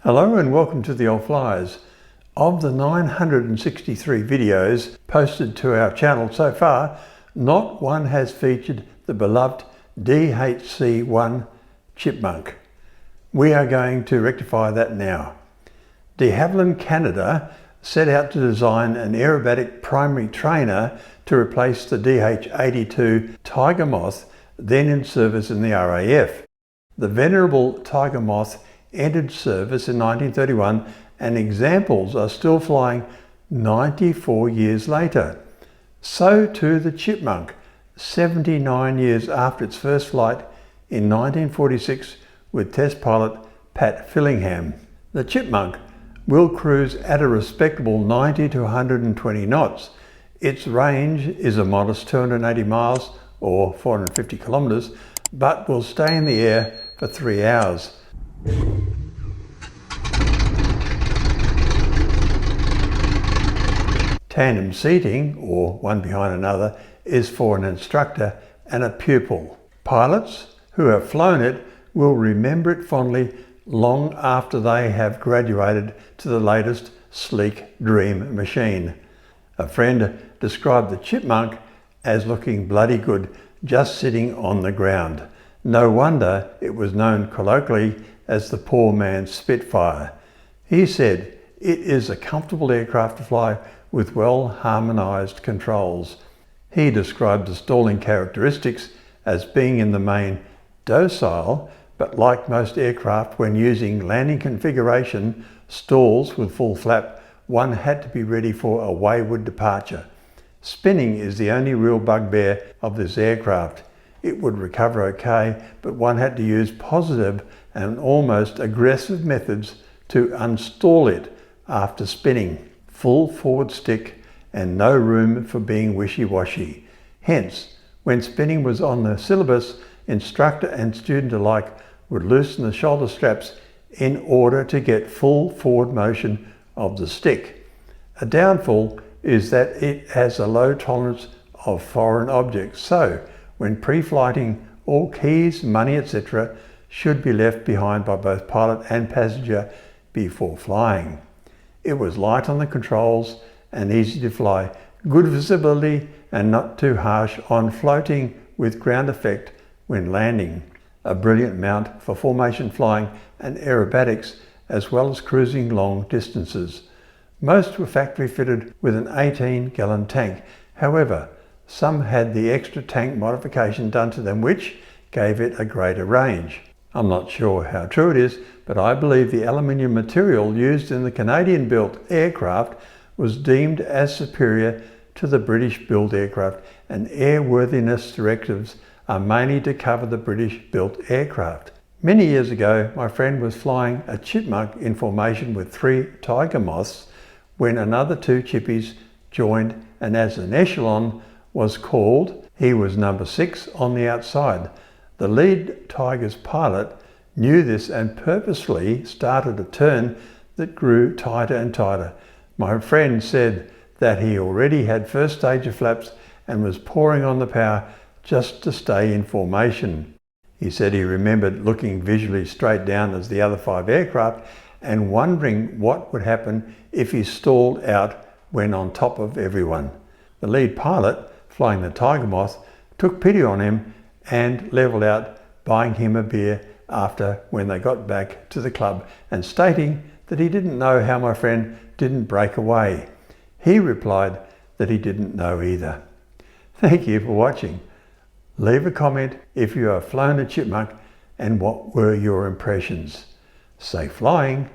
Hello and welcome to the old Fliers. Of the 963 videos posted to our channel so far, not one has featured the beloved DHC-1 Chipmunk. We are going to rectify that now. De Havilland Canada set out to design an aerobatic primary trainer to replace the DH-82 Tiger Moth, then in service in the RAF. The venerable Tiger Moth entered service in 1931 and examples are still flying 94 years later. So too the Chipmunk, 79 years after its first flight in 1946 with test pilot Pat Fillingham. The Chipmunk will cruise at a respectable 90 to 120 knots. Its range is a modest 280 miles or 450 kilometers, but will stay in the air for 3 hours. Tandem seating, or one behind another, is for an instructor and a pupil. Pilots who have flown it will remember it fondly long after they have graduated to the latest sleek dream machine. A friend described the Chipmunk as looking bloody good just sitting on the ground. No wonder it was known colloquially as the poor man's Spitfire. He said, "It is a comfortable aircraft to fly with well harmonized controls." He described the stalling characteristics as being in the main docile, but like most aircraft when using landing configuration stalls with full flap, one had to be ready for a wayward departure. Spinning is the only real bugbear of this aircraft. It would recover okay, but one had to use positive and almost aggressive methods to unstall it after spinning. Full forward stick and no room for being wishy-washy. Hence, when spinning was on the syllabus, instructor and student alike would loosen the shoulder straps in order to get full forward motion of the stick. A downfall is that it has a low tolerance of foreign objects, so when pre-flighting, all keys, money, etc. should be left behind by both pilot and passenger before flying. It was light on the controls and easy to fly, good visibility and not too harsh on floating with ground effect when landing. A brilliant mount for formation flying and aerobatics as well as cruising long distances. Most were factory fitted with an 18-gallon tank. However, some had the extra tank modification done to them which gave it a greater range. I'm not sure how true it is, but I believe the aluminium material used in the Canadian-built aircraft was deemed as superior to the British-built aircraft, and airworthiness directives are mainly to cover the British-built aircraft. Many years ago, my friend was flying a Chipmunk in formation with 3 Tiger Moths when another 2 Chippies joined, and as an echelon was called, he was number 6 on the outside. The lead Tiger's pilot knew this and purposely started a turn that grew tighter and tighter. My friend said that he already had first stage of flaps and was pouring on the power just to stay in formation. He said he remembered looking visually straight down as the other 5 aircraft and wondering what would happen if he stalled out when on top of everyone. The lead pilot, flying the Tiger Moth, took pity on him and levelled out, buying him a beer after when they got back to the club and stating that he didn't know how my friend didn't break away. He replied that he didn't know either. Thank you for watching. Leave a comment if you have flown a Chipmunk and what were your impressions. Safe flying!